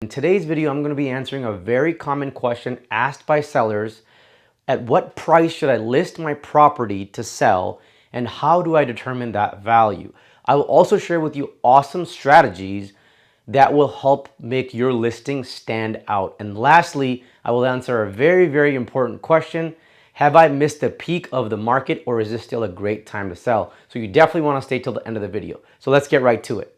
In today's video, I'm going to be answering a very common question asked by sellers. At what price should I list my property to sell, and how do I determine that value? I will also share with you awesome strategies that will help make your listing stand out. And lastly, I will answer a very, very important question. Have I missed the peak of the market, or is this still a great time to sell? So you definitely want to stay till the end of the video. So let's get right to it.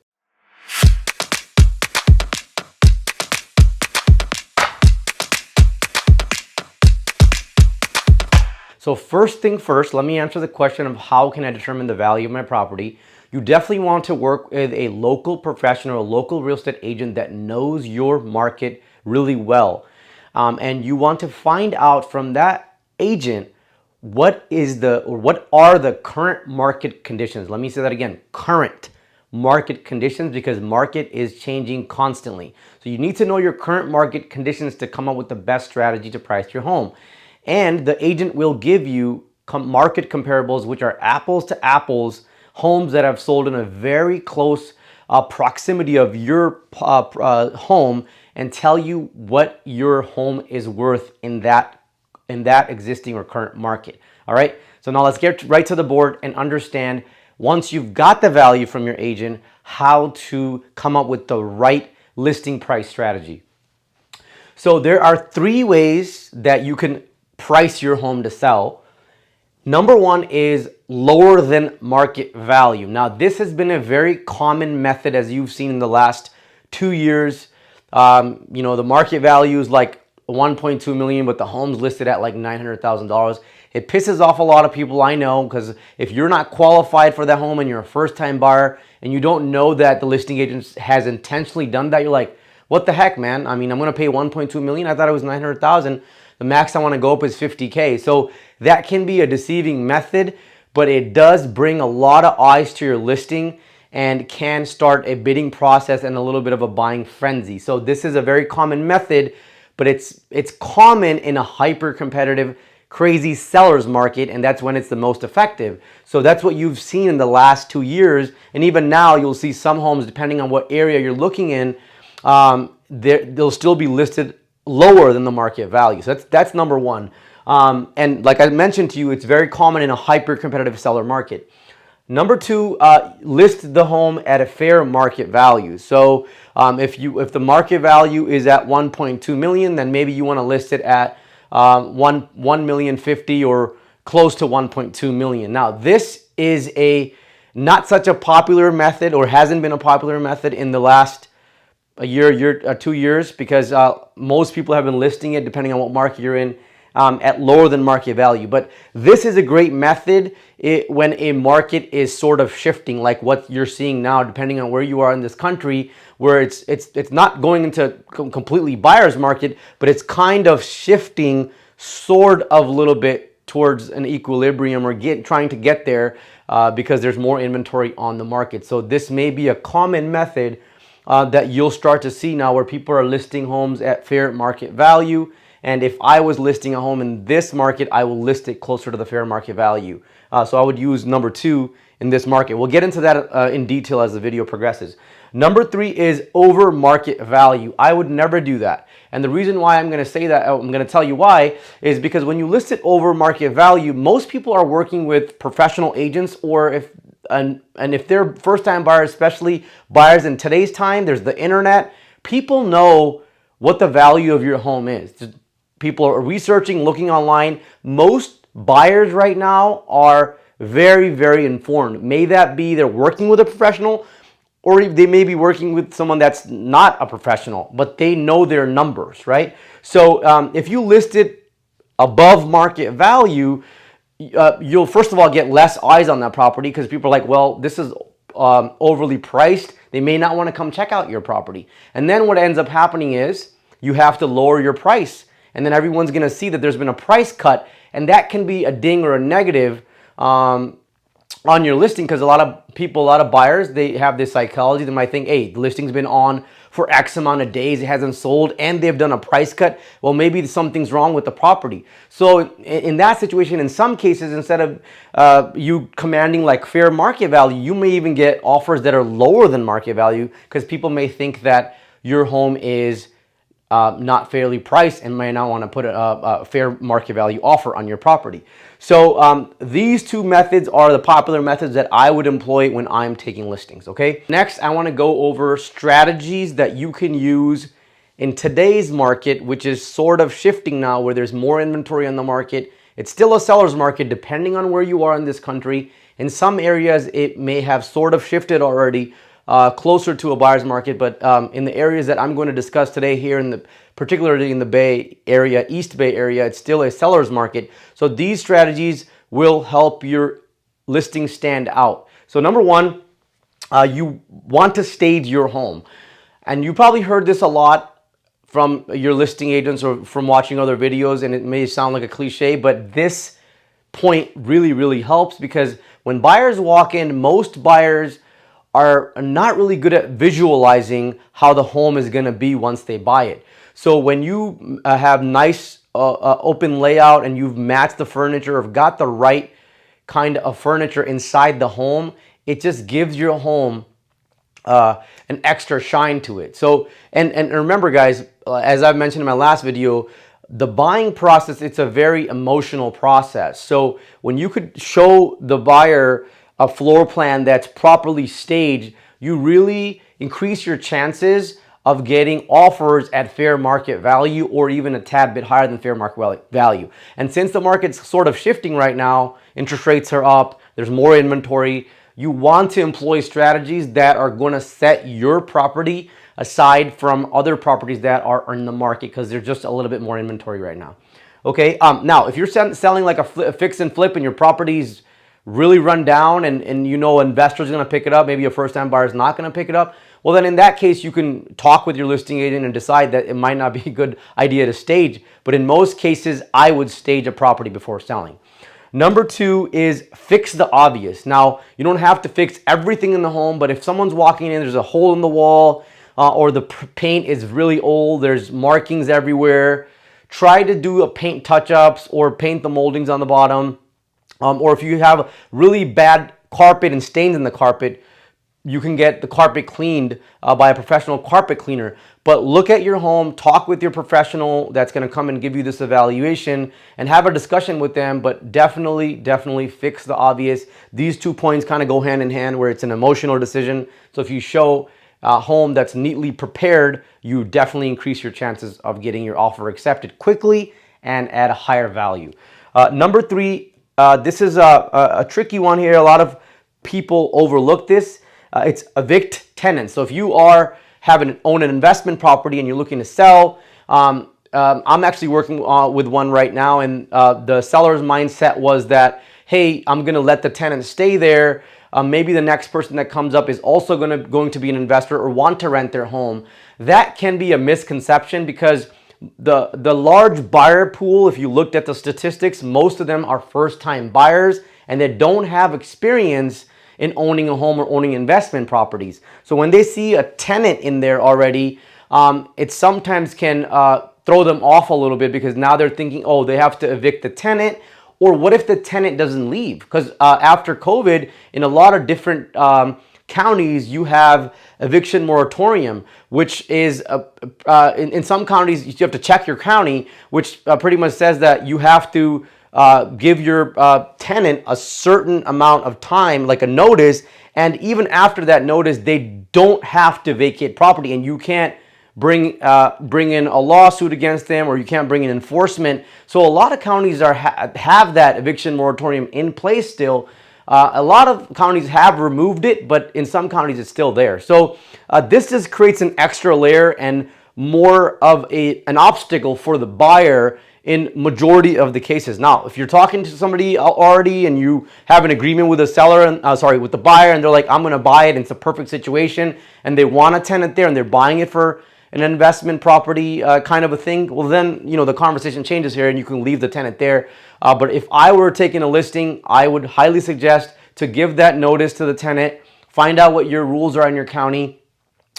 So first thing first, let me answer the question of how can I determine the value of my property. You definitely want to work with a local professional, a local real estate agent that knows your market really well. And you want to find out from that agent what are the current market conditions. Let me say that again, current market conditions, because market is changing constantly. So you need to know your current market conditions to come up with the best strategy to price your home. And the agent will give you market comparables, which are apples to apples, homes that have sold in a very close proximity of your home, and tell you what your home is worth in that existing or current market. All right. So now let's get right to the board and understand, once you've got the value from your agent, how to come up with the right listing price strategy. So there are three ways that you can price your home to sell. Number one is lower than market value. Now, this has been a very common method, as you've seen in the last 2 years. The market value is like 1.2 million, but the home's listed at like $900,000. It pisses off a lot of people, I know, because if you're not qualified for that home and you're a first-time buyer and you don't know that the listing agent has intentionally done that, you're like, what the heck, man? I mean, I'm going to pay 1.2 million. I thought it was 900,000. The max I want to go up is 50K. So that can be a deceiving method, but it does bring a lot of eyes to your listing and can start a bidding process and a little bit of a buying frenzy. So this is a very common method, but it's common in a hyper competitive, crazy seller's market, and that's when it's the most effective. So that's what you've seen in the last 2 years, and even now you'll see some homes, depending on what area you're looking in, they'll still be listed lower than the market value. So that's number one. And like I mentioned to you, it's very common in a hyper competitive seller market. Number two, list the home at a fair market value. So if the market value is at 1.2 million, then maybe you want to list it at 1,050,000 or close to 1.2 million. Now, this is not such a popular method, or hasn't been a popular method in the last a year, 2 years, because most people have been listing it, depending on what market you're in, at lower than market value. But this is a great method when a market is sort of shifting, like what you're seeing now, depending on where you are in this country, where it's not going into completely buyer's market, but it's kind of shifting sort of a little bit towards an equilibrium, or trying to get there because there's more inventory on the market. So this may be a common method that you'll start to see now, where people are listing homes at fair market value. And if I was listing a home in this market, I will list it closer to the fair market value. So I would use number two in this market. We'll get into that in detail as the video progresses. Number three is over market value. I would never do that. And the reason why I'm going to say that, I'm going to tell you why, is because when you list it over market value, most people are working with professional agents, or if they're first-time buyers, especially buyers in today's time, there's the internet. People know what the value of your home is. People are researching, looking online. Most buyers right now are very, very informed. May that be they're working with a professional, or they may be working with someone that's not a professional, but they know their numbers, right? So if you list it above market value, you'll first of all get less eyes on that property, because people are like, well, this is overly priced. They may not want to come check out your property. And then what ends up happening is you have to lower your price, and then everyone's going to see that there's been a price cut, and that can be a ding or a negative on your listing, because a lot of buyers, they have this psychology. They might think, hey, the listing's been on for X amount of days, it hasn't sold, and they've done a price cut. Well, maybe something's wrong with the property. So in that situation, in some cases, instead of you commanding like fair market value, you may even get offers that are lower than market value, because people may think that your home is not fairly priced and may not want to put a fair market value offer on your property. So these two methods are the popular methods that I would employ when I'm taking listings, okay? Next, I want to go over strategies that you can use in today's market, which is sort of shifting now where there's more inventory on the market. It's still a seller's market depending on where you are in this country. In some areas, it may have sort of shifted already closer to a buyer's market, but in the areas that I'm going to discuss today here, particularly in the Bay Area, East Bay Area, it's still a seller's market. So these strategies will help your listing stand out. So number one, you want to stage your home. And you probably heard this a lot from your listing agents or from watching other videos, and it may sound like a cliche, but this point really, really helps because when buyers walk in, most buyers are not really good at visualizing how the home is going to be once they buy it. So when you have nice open layout and you've matched the furniture or got the right kind of furniture inside the home, it just gives your home an extra shine to it. So, and remember guys, as I've mentioned in my last video, the buying process, it's a very emotional process. So when you could show the buyer a floor plan that's properly staged, you really increase your chances of getting offers at fair market value or even a tad bit higher than fair market value. And since the market's sort of shifting right now, interest rates are up, there's more inventory, you want to employ strategies that are going to set your property aside from other properties that are in the market because there's just a little bit more inventory right now. Okay, now if you're selling like a fix and flip and your property's really run down and you know investors are going to pick it up, maybe a first-time buyer is not going to pick it up, well then in that case you can talk with your listing agent and decide that it might not be a good idea to stage, but in most cases I would stage a property before selling. Number two is fix the obvious. Now, you don't have to fix everything in the home, but if someone's walking in, there's a hole in the wall or the paint is really old, there's markings everywhere, try to do a paint touch-ups or paint the moldings on the bottom. Or if you have really bad carpet and stains in the carpet, you can get the carpet cleaned by a professional carpet cleaner. But look at your home, talk with your professional that's going to come and give you this evaluation and have a discussion with them, but definitely fix the obvious. These 2 points kind of go hand in hand where it's an emotional decision. So if you show a home that's neatly prepared, you definitely increase your chances of getting your offer accepted quickly and at a higher value. Number three, this is a tricky one here. A lot of people overlook this. It's evict tenants. So if you own an investment property and you're looking to sell, I'm actually working with one right now, and the seller's mindset was that, hey, I'm going to let the tenant stay there. Maybe the next person that comes up is also going to be an investor or want to rent their home. That can be a misconception because the large buyer pool, if you looked at the statistics, most of them are first-time buyers and they don't have experience in owning a home or owning investment properties. So when they see a tenant in there already, it sometimes can throw them off a little bit because now they're thinking, oh, they have to evict the tenant. Or what if the tenant doesn't leave? Because after COVID, in a lot of different counties, you have eviction moratorium, which is, in some counties, you have to check your county, which pretty much says that you have to give your tenant a certain amount of time, like a notice, and even after that notice, they don't have to vacate property, and you can't bring in a lawsuit against them, or you can't bring in enforcement. So a lot of counties have that eviction moratorium in place still. A lot of counties have removed it, but in some counties it's still there. So this just creates an extra layer and more of an obstacle for the buyer in majority of the cases. Now, if you're talking to somebody already and you have an agreement with the seller, and with the buyer, and they're like, I'm going to buy it, and it's a perfect situation, and they want a tenant there, and they're buying it for an investment property kind of a thing, well then, the conversation changes here and you can leave the tenant there. But if I were taking a listing, I would highly suggest to give that notice to the tenant, find out what your rules are in your county,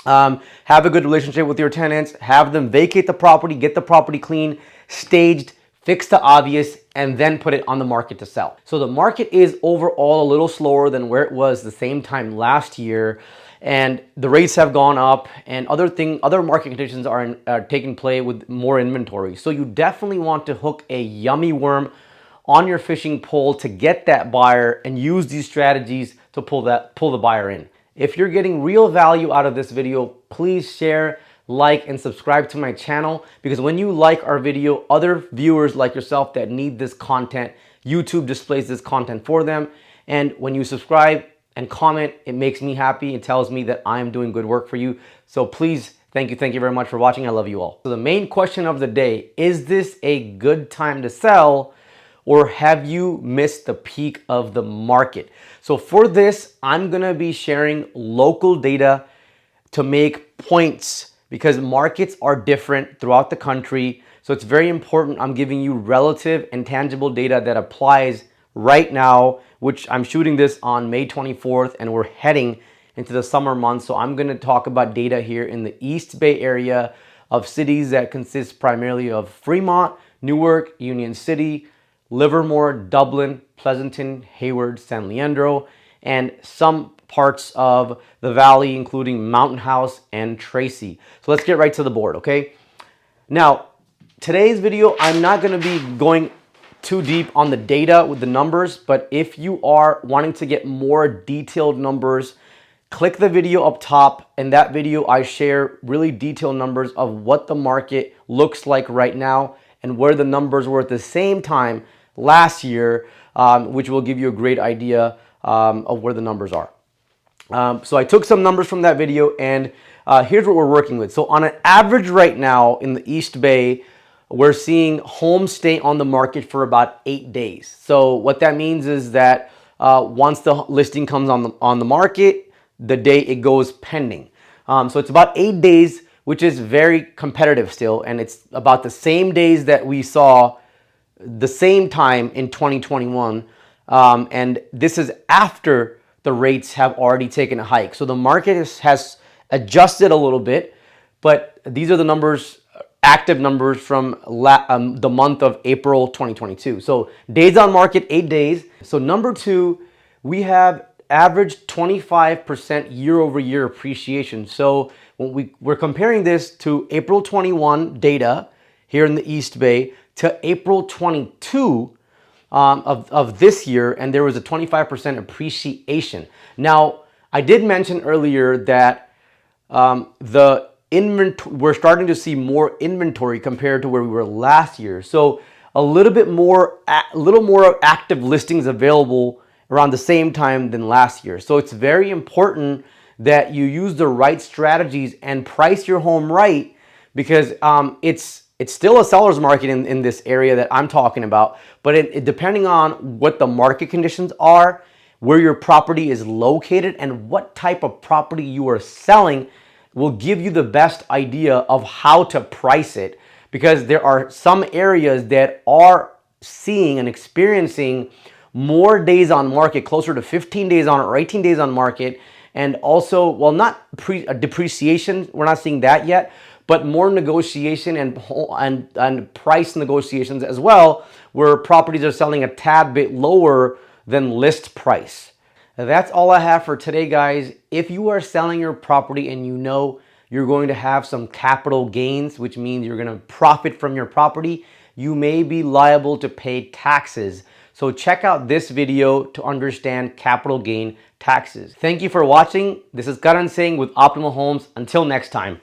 have a good relationship with your tenants, have them vacate the property, get the property clean, staged, fix the obvious, and then put it on the market to sell. So the market is overall a little slower than where it was the same time last year. and the rates have gone up, and other market conditions are taking play with more inventory. So you definitely want to hook a yummy worm on your fishing pole to get that buyer and use these strategies to pull the buyer in. If you're getting real value out of this video, please share, like, and subscribe to my channel, because when you like our video, other viewers like yourself that need this content, YouTube displays this content for them. And when you subscribe and comment, it makes me happy. It tells me that I'm doing good work for you. So please, thank you very much for watching. I love you all. So the main question of the day, is this a good time to sell, or have you missed the peak of the market? So for this, I'm gonna be sharing local data to make points, because markets are different throughout the country. So it's very important I'm giving you relative and tangible data that applies right now, which I'm shooting this on May 24th, and we're heading into the summer months. So I'm gonna talk about data here in the East Bay area of cities that consist primarily of Fremont, Newark, Union City, Livermore, Dublin, Pleasanton, Hayward, San Leandro, and some parts of the valley, including Mountain House and Tracy. So let's get right to the board, okay? Now, today's video, I'm not gonna be going too deep on the data with the numbers, but if you are wanting to get more detailed numbers, click the video up top. In that video, I share really detailed numbers of what the market looks like right now and where the numbers were at the same time last year, which will give you a great idea of where the numbers are. So I took some numbers from that video, and here's what we're working with. So on an average right now in the East Bay, we're seeing homes stay on the market for about 8 days. So what that means is that once the listing comes on the market, the day it goes pending. So it's about 8 days, which is very competitive still, and it's about the same days that we saw the same time in 2021, and this is after the rates have already taken a hike. So the market has adjusted a little bit, but these are the numbers, active numbers from the month of April 2022. So days on market, 8 days. So number two, we have average 25% year over year appreciation. So when we're comparing this to April 21 data here in the East Bay to April 22 of this year, and there was a 25% appreciation. Now, I did mention earlier that we're starting to see more inventory compared to where we were last year. So a little more active listings available around the same time than last year. So it's very important that you use the right strategies and price your home right, because it's still a seller's market in this area that I'm talking about, but depending on what the market conditions are, where your property is located, and what type of property you are selling will give you the best idea of how to price it, because there are some areas that are seeing and experiencing more days on market, closer to 15 days on or 18 days on market, and also, well, not depreciation, we're not seeing that yet, but more negotiation and price negotiations as well, where properties are selling a tad bit lower than list price. That's all I have for today, guys. If you are selling your property and you know you're going to have some capital gains, which means you're going to profit from your property, you may be liable to pay taxes. So check out this video to understand capital gain taxes. Thank you for watching. This is Karan saying with Optimal Homes. Until next time.